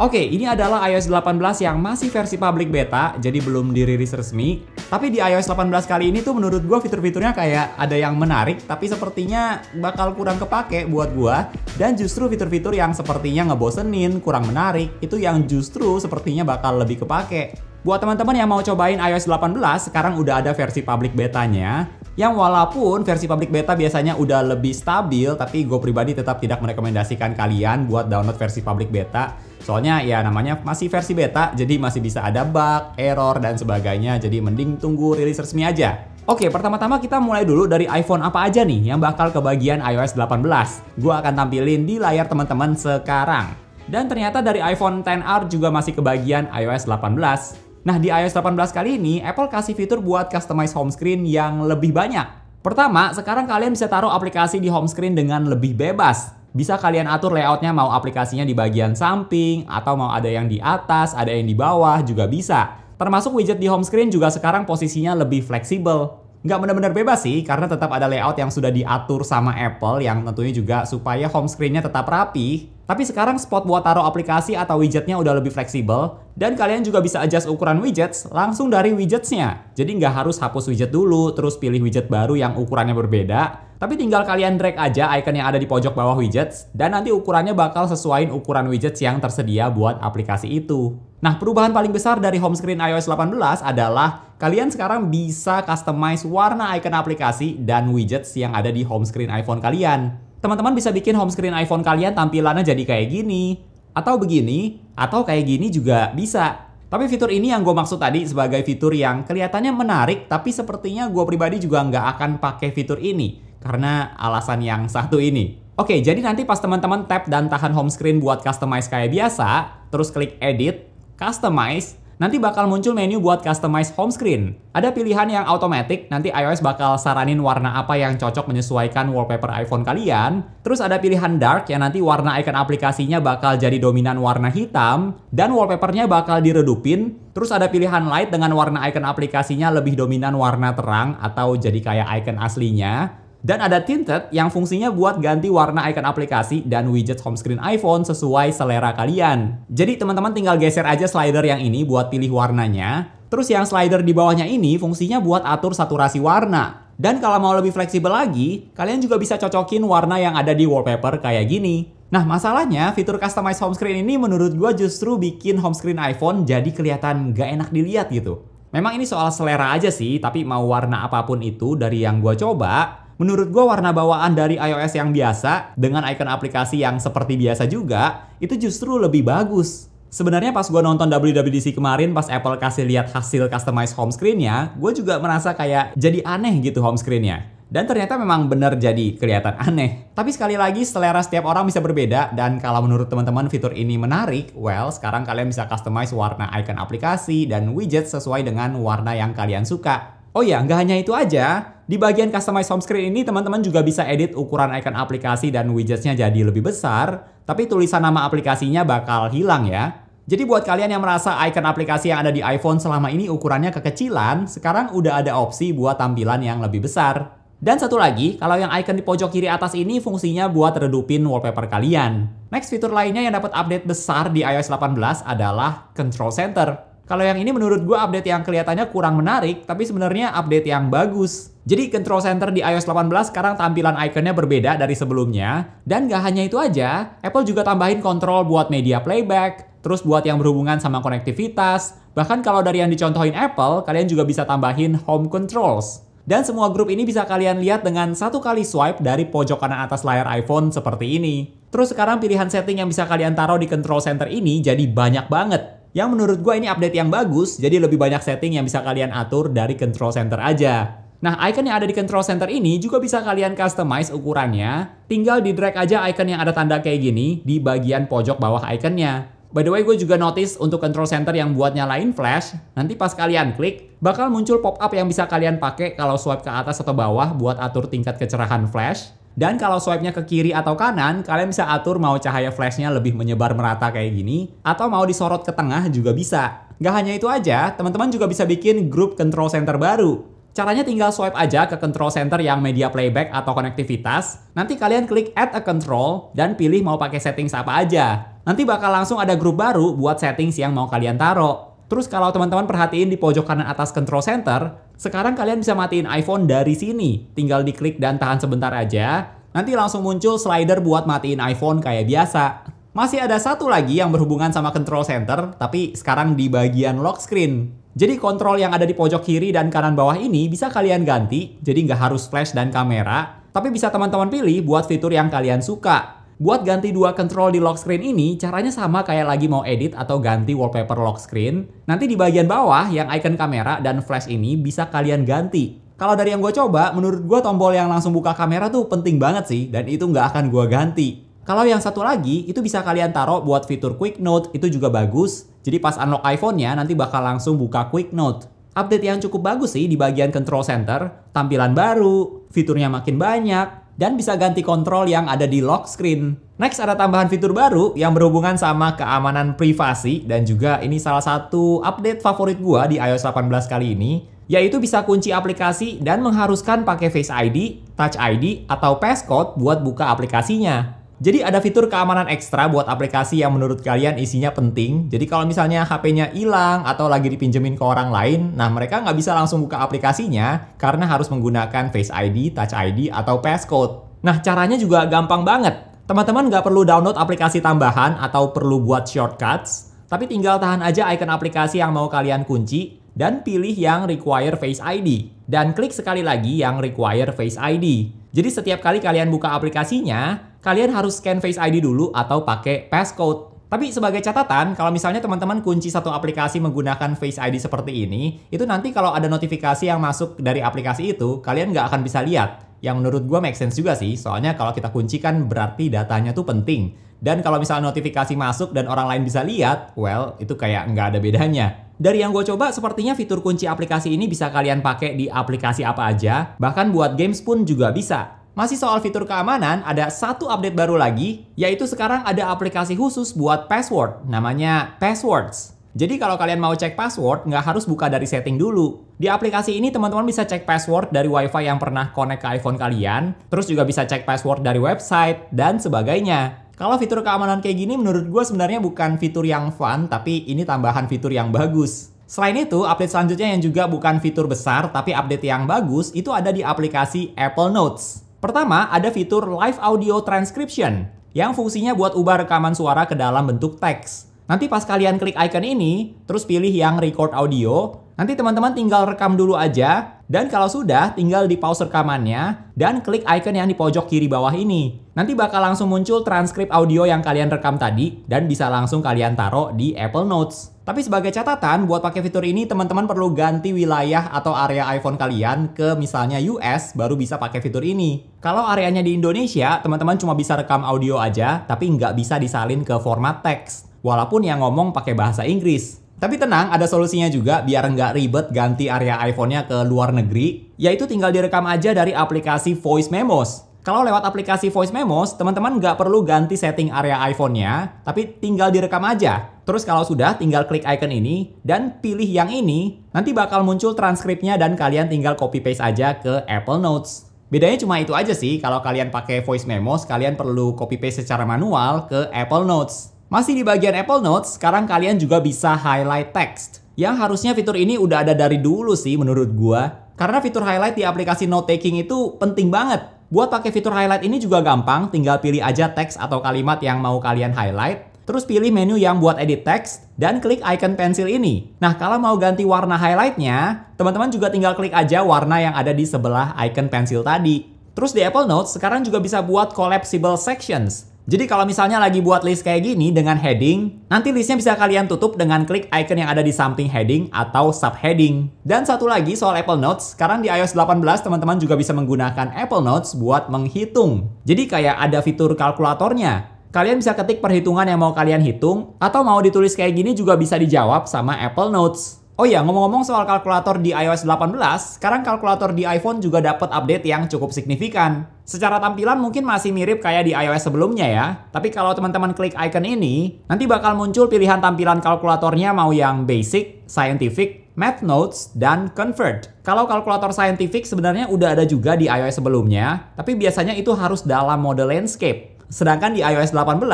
Oke, ini adalah iOS 18 yang masih versi public beta, jadi belum dirilis resmi. Tapi di iOS 18 kali ini tuh menurut gua fitur-fiturnya kayak ada yang menarik, tapi sepertinya bakal kurang kepake buat gua. Dan justru fitur-fitur yang sepertinya ngebosenin, kurang menarik, itu yang justru sepertinya bakal lebih kepake. Buat teman-teman yang mau cobain iOS 18, sekarang udah ada versi public betanya. Yang walaupun versi public beta biasanya udah lebih stabil, tapi gue pribadi tetap tidak merekomendasikan kalian buat download versi public beta. Soalnya ya namanya masih versi beta, jadi masih bisa ada bug, error, dan sebagainya. Jadi mending tunggu rilis resmi aja. Oke, pertama-tama kita mulai dulu dari iPhone apa aja nih yang bakal kebagian iOS 18. Gue akan tampilin di layar teman-teman sekarang. Dan ternyata dari iPhone XR juga masih kebagian iOS 18. Nah, di iOS 18 kali ini, Apple kasih fitur buat customize home screen yang lebih banyak. Pertama, sekarang kalian bisa taruh aplikasi di home screen dengan lebih bebas. Bisa kalian atur layoutnya mau aplikasinya di bagian samping, atau mau ada yang di atas, ada yang di bawah, juga bisa. Termasuk widget di home screen juga sekarang posisinya lebih fleksibel. Nggak benar-benar bebas sih, karena tetap ada layout yang sudah diatur sama Apple yang tentunya juga supaya home screen-nya tetap rapi. Tapi sekarang spot buat taruh aplikasi atau widgetnya udah lebih fleksibel. Dan kalian juga bisa adjust ukuran widgets langsung dari widgetsnya. Jadi nggak harus hapus widget dulu, terus pilih widget baru yang ukurannya berbeda. Tapi tinggal kalian drag aja icon yang ada di pojok bawah widgets, dan nanti ukurannya bakal sesuaiin ukuran widgets yang tersedia buat aplikasi itu. Nah, perubahan paling besar dari home screen iOS 18 adalah kalian sekarang bisa customize warna icon aplikasi dan widgets yang ada di home screen iPhone kalian. Teman-teman bisa bikin home screen iPhone kalian tampilannya jadi kayak gini, atau begini, atau kayak gini juga bisa. Tapi fitur ini yang gue maksud tadi sebagai fitur yang kelihatannya menarik, tapi sepertinya gue pribadi juga nggak akan pakai fitur ini, karena alasan yang satu ini. Oke, jadi nanti pas teman-teman tap dan tahan home screen buat customize kayak biasa, terus klik edit, customize, nanti bakal muncul menu buat customize home screen. Ada pilihan yang automatic, nanti iOS bakal saranin warna apa yang cocok menyesuaikan wallpaper iPhone kalian. Terus ada pilihan dark yang nanti warna icon aplikasinya bakal jadi dominan warna hitam, dan wallpapernya bakal diredupin. Terus ada pilihan light dengan warna icon aplikasinya lebih dominan warna terang atau jadi kayak icon aslinya. Dan ada tinted yang fungsinya buat ganti warna icon aplikasi dan widget home screen iPhone sesuai selera kalian. Jadi teman-teman tinggal geser aja slider yang ini buat pilih warnanya. Terus yang slider di bawahnya ini fungsinya buat atur saturasi warna. Dan kalau mau lebih fleksibel lagi, kalian juga bisa cocokin warna yang ada di wallpaper kayak gini. Nah, masalahnya fitur customize home screen ini menurut gua justru bikin home screen iPhone jadi kelihatan gak enak dilihat gitu. Memang ini soal selera aja sih, tapi mau warna apapun itu dari yang gua coba, menurut gue warna bawaan dari iOS yang biasa dengan icon aplikasi yang seperti biasa juga itu justru lebih bagus. Sebenarnya pas gue nonton WWDC kemarin pas Apple kasih lihat hasil customize home screen-nya, gue juga merasa kayak jadi aneh gitu home screen-nya. Dan ternyata memang bener jadi kelihatan aneh. Tapi sekali lagi selera setiap orang bisa berbeda, dan kalau menurut teman-teman fitur ini menarik, well sekarang kalian bisa customize warna icon aplikasi dan widget sesuai dengan warna yang kalian suka. Oh ya, nggak hanya itu aja. Di bagian customize home screen ini teman-teman juga bisa edit ukuran icon aplikasi dan widgetsnya jadi lebih besar, tapi tulisan nama aplikasinya bakal hilang ya. Jadi buat kalian yang merasa icon aplikasi yang ada di iPhone selama ini ukurannya kekecilan, sekarang udah ada opsi buat tampilan yang lebih besar. Dan satu lagi, kalau yang icon di pojok kiri atas ini fungsinya buat redupin wallpaper kalian. Next, fitur lainnya yang dapat update besar di iOS 18 adalah Control Center. Kalau yang ini menurut gue update yang kelihatannya kurang menarik, tapi sebenarnya update yang bagus. Jadi Control Center di iOS 18 sekarang tampilan ikonnya berbeda dari sebelumnya. Dan gak hanya itu aja, Apple juga tambahin kontrol buat media playback, terus buat yang berhubungan sama konektivitas. Bahkan kalau dari yang dicontohin Apple, kalian juga bisa tambahin Home Controls. Dan semua grup ini bisa kalian lihat dengan satu kali swipe dari pojok kanan atas layar iPhone seperti ini. Terus sekarang pilihan setting yang bisa kalian taruh di Control Center ini jadi banyak banget. Yang menurut gue ini update yang bagus, jadi lebih banyak setting yang bisa kalian atur dari Control Center aja. Nah, icon yang ada di Control Center ini juga bisa kalian customize ukurannya. Tinggal di drag aja icon yang ada tanda kayak gini di bagian pojok bawah iconnya. By the way, gue juga notice untuk Control Center yang buat nyalain flash, nanti pas kalian klik, bakal muncul pop-up yang bisa kalian pakai kalau swipe ke atas atau bawah buat atur tingkat kecerahan flash. Dan kalau swipe-nya ke kiri atau kanan, kalian bisa atur mau cahaya flashnya lebih menyebar merata kayak gini, atau mau disorot ke tengah juga bisa. Gak hanya itu aja, teman-teman juga bisa bikin grup Control Center baru. Caranya tinggal swipe aja ke Control Center yang media playback atau konektivitas. Nanti kalian klik Add a Control dan pilih mau pakai settings apa aja. nanti bakal langsung ada grup baru buat settings yang mau kalian taruh. Terus kalau teman-teman perhatiin di pojok kanan atas control center, sekarang kalian bisa matiin iPhone dari sini. Tinggal diklik dan tahan sebentar aja, nanti langsung muncul slider buat matiin iPhone kayak biasa. Masih ada satu lagi yang berhubungan sama control center, tapi sekarang di bagian lock screen. Jadi kontrol yang ada di pojok kiri dan kanan bawah ini bisa kalian ganti, jadi nggak harus flash dan kamera, tapi bisa teman-teman pilih buat fitur yang kalian suka. Buat ganti dua control di lock screen ini, caranya sama kayak lagi mau edit atau ganti wallpaper lock screen. Nanti di bagian bawah yang icon kamera dan flash ini bisa kalian ganti. Kalau dari yang gue coba, menurut gue tombol yang langsung buka kamera tuh penting banget sih, dan itu nggak akan gue ganti. Kalau yang satu lagi, itu bisa kalian taruh buat fitur Quick Note, itu juga bagus. Jadi pas unlock iPhone-nya, nanti bakal langsung buka Quick Note. Update yang cukup bagus sih di bagian control center, tampilan baru, fiturnya makin banyak, dan bisa ganti kontrol yang ada di lock screen. Next ada tambahan fitur baru yang berhubungan sama keamanan privasi, dan juga ini salah satu update favorit gua di iOS 18 kali ini, yaitu bisa kunci aplikasi dan mengharuskan pakai Face ID, Touch ID, atau passcode buat buka aplikasinya. Jadi ada fitur keamanan ekstra buat aplikasi yang menurut kalian isinya penting. Jadi kalau misalnya HP-nya hilang atau lagi dipinjemin ke orang lain, nah mereka nggak bisa langsung buka aplikasinya karena harus menggunakan Face ID, Touch ID, atau passcode. Nah caranya juga gampang banget. Teman-teman nggak perlu download aplikasi tambahan atau perlu buat shortcuts, tapi tinggal tahan aja icon aplikasi yang mau kalian kunci dan pilih yang require Face ID. Dan klik sekali lagi yang require Face ID. Jadi setiap kali kalian buka aplikasinya, kalian harus scan Face ID dulu atau pakai passcode. Tapi sebagai catatan, kalau misalnya teman-teman kunci satu aplikasi menggunakan Face ID seperti ini, itu nanti kalau ada notifikasi yang masuk dari aplikasi itu, kalian nggak akan bisa lihat. Yang menurut gue make sense juga sih, soalnya kalau kita kunci kan berarti datanya tuh penting. Dan kalau misalnya notifikasi masuk dan orang lain bisa lihat, well, itu kayak nggak ada bedanya. Dari yang gue coba, sepertinya fitur kunci aplikasi ini bisa kalian pakai di aplikasi apa aja, bahkan buat games pun juga bisa. Masih soal fitur keamanan, ada satu update baru lagi, yaitu sekarang ada aplikasi khusus buat password, namanya Passwords. Jadi kalau kalian mau cek password, nggak harus buka dari setting dulu. Di aplikasi ini teman-teman bisa cek password dari WiFi yang pernah connect ke iPhone kalian, terus juga bisa cek password dari website, dan sebagainya. Kalau fitur keamanan kayak gini menurut gue sebenarnya bukan fitur yang fun, tapi ini tambahan fitur yang bagus. Selain itu, update selanjutnya yang juga bukan fitur besar, tapi update yang bagus, itu ada di aplikasi Apple Notes. Pertama, ada fitur Live Audio Transcription, yang fungsinya buat ubah rekaman suara ke dalam bentuk teks. Nanti pas kalian klik icon ini, terus pilih yang record audio, nanti teman-teman tinggal rekam dulu aja, dan kalau sudah, tinggal di pause rekamannya, dan klik icon yang di pojok kiri bawah ini. Nanti bakal langsung muncul transkrip audio yang kalian rekam tadi, dan bisa langsung kalian taruh di Apple Notes. Tapi sebagai catatan, buat pakai fitur ini, teman-teman perlu ganti wilayah atau area iPhone kalian ke misalnya US, baru bisa pakai fitur ini. Kalau areanya di Indonesia, teman-teman cuma bisa rekam audio aja, tapi nggak bisa disalin ke format teks. Walaupun yang ngomong pakai bahasa Inggris. Tapi tenang, ada solusinya juga biar nggak ribet ganti area iPhone-nya ke luar negeri, yaitu tinggal direkam aja dari aplikasi Voice Memos. Kalau lewat aplikasi Voice Memos, teman-teman nggak perlu ganti setting area iPhone-nya, tapi tinggal direkam aja. Terus kalau sudah, tinggal klik icon ini, dan pilih yang ini, nanti bakal muncul transkripnya dan kalian tinggal copy-paste aja ke Apple Notes. Bedanya cuma itu aja sih, kalau kalian pakai Voice Memos, kalian perlu copy-paste secara manual ke Apple Notes. Masih di bagian Apple Notes, sekarang kalian juga bisa highlight text. Yang harusnya fitur ini udah ada dari dulu sih menurut gua. Karena fitur highlight di aplikasi note taking itu penting banget. Buat pakai fitur highlight ini juga gampang, tinggal pilih aja teks atau kalimat yang mau kalian highlight. Terus pilih menu yang buat edit text, dan klik icon pensil ini. Nah, kalau mau ganti warna highlightnya, teman-teman juga tinggal klik aja warna yang ada di sebelah icon pensil tadi. Terus di Apple Notes, sekarang juga bisa buat collapsible sections. Jadi kalau misalnya lagi buat list kayak gini dengan heading, nanti listnya bisa kalian tutup dengan klik icon yang ada di samping heading atau subheading. Dan satu lagi soal Apple Notes, sekarang di iOS 18 teman-teman juga bisa menggunakan Apple Notes buat menghitung. Jadi kayak ada fitur kalkulatornya. Kalian bisa ketik perhitungan yang mau kalian hitung, atau mau ditulis kayak gini juga bisa dijawab sama Apple Notes. Oh iya, ngomong-ngomong soal kalkulator di iOS 18, sekarang kalkulator di iPhone juga dapat update yang cukup signifikan. Secara tampilan mungkin masih mirip kayak di iOS sebelumnya ya, tapi kalau teman-teman klik icon ini, nanti bakal muncul pilihan tampilan kalkulatornya mau yang Basic, Scientific, Math Notes, dan Convert. Kalau kalkulator Scientific sebenarnya udah ada juga di iOS sebelumnya, tapi biasanya itu harus dalam mode landscape. Sedangkan di iOS 18,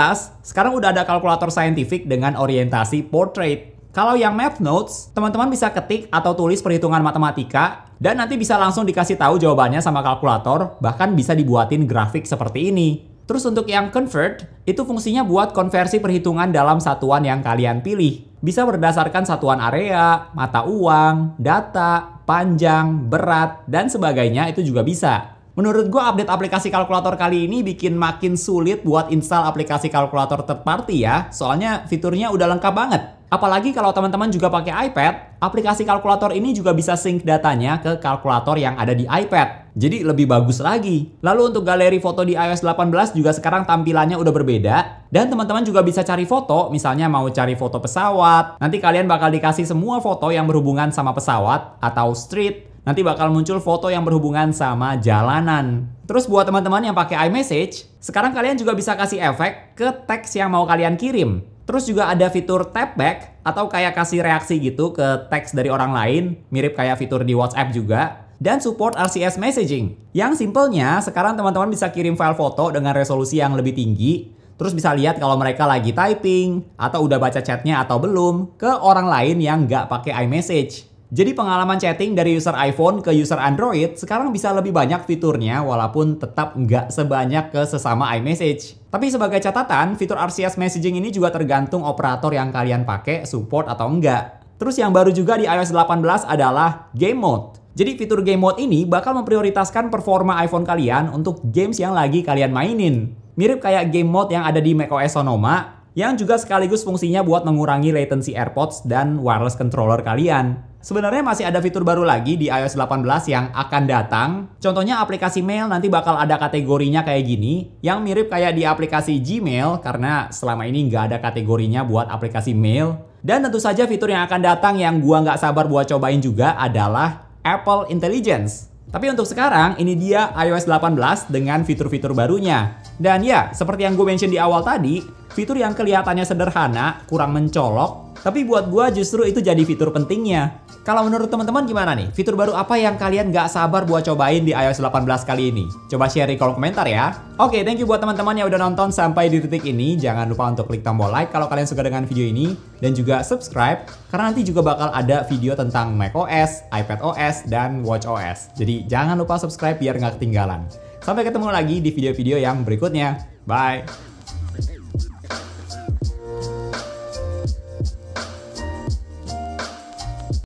sekarang udah ada kalkulator saintifik dengan orientasi portrait. Kalau yang Math Notes, teman-teman bisa ketik atau tulis perhitungan matematika, dan nanti bisa langsung dikasih tahu jawabannya sama kalkulator, bahkan bisa dibuatin grafik seperti ini. Terus untuk yang Convert, itu fungsinya buat konversi perhitungan dalam satuan yang kalian pilih. Bisa berdasarkan satuan area, mata uang, data, panjang, berat, dan sebagainya itu juga bisa. Menurut gue update aplikasi kalkulator kali ini bikin makin sulit buat install aplikasi kalkulator third party ya, soalnya fiturnya udah lengkap banget. Apalagi kalau teman-teman juga pakai iPad, aplikasi kalkulator ini juga bisa sync datanya ke kalkulator yang ada di iPad. Jadi lebih bagus lagi. Lalu untuk galeri foto di iOS 18 juga sekarang tampilannya udah berbeda. Dan teman-teman juga bisa cari foto, misalnya mau cari foto pesawat. Nanti kalian bakal dikasih semua foto yang berhubungan sama pesawat atau street. Nanti bakal muncul foto yang berhubungan sama jalanan. Terus buat teman-teman yang pakai iMessage, sekarang kalian juga bisa kasih efek ke teks yang mau kalian kirim. Terus juga ada fitur tap back atau kayak kasih reaksi gitu ke teks dari orang lain, mirip kayak fitur di WhatsApp juga. Dan support RCS messaging. Yang simpelnya, sekarang teman-teman bisa kirim file foto dengan resolusi yang lebih tinggi. Terus bisa lihat kalau mereka lagi typing, atau udah baca chatnya atau belum, ke orang lain yang nggak pakai iMessage. Jadi pengalaman chatting dari user iPhone ke user Android sekarang bisa lebih banyak fiturnya walaupun tetap nggak sebanyak ke sesama iMessage. Tapi sebagai catatan, fitur RCS messaging ini juga tergantung operator yang kalian pakai support atau enggak. Terus yang baru juga di iOS 18 adalah Game Mode. Jadi fitur Game Mode ini bakal memprioritaskan performa iPhone kalian untuk games yang lagi kalian mainin. Mirip kayak Game Mode yang ada di macOS Sonoma, yang juga sekaligus fungsinya buat mengurangi latency AirPods dan wireless controller kalian. Sebenarnya masih ada fitur baru lagi di iOS 18 yang akan datang. Contohnya aplikasi mail nanti bakal ada kategorinya kayak gini, yang mirip kayak di aplikasi Gmail karena selama ini nggak ada kategorinya buat aplikasi mail. Dan tentu saja fitur yang akan datang yang gua nggak sabar buat cobain juga adalah Apple Intelligence. Tapi untuk sekarang, ini dia iOS 18 dengan fitur-fitur barunya. Dan ya, seperti yang gue mention di awal tadi, fitur yang kelihatannya sederhana, kurang mencolok, tapi buat gue justru itu jadi fitur pentingnya. Kalau menurut teman-teman gimana nih? Fitur baru apa yang kalian gak sabar buat cobain di iOS 18 kali ini? Coba share di kolom komentar ya. Oke, thank you buat teman-teman yang udah nonton sampai di titik ini. Jangan lupa untuk klik tombol like kalau kalian suka dengan video ini. Dan juga subscribe, karena nanti juga bakal ada video tentang macOS, iPadOS, dan watchOS. Jadi jangan lupa subscribe biar gak ketinggalan. Sampai ketemu lagi di video-video yang berikutnya. Bye!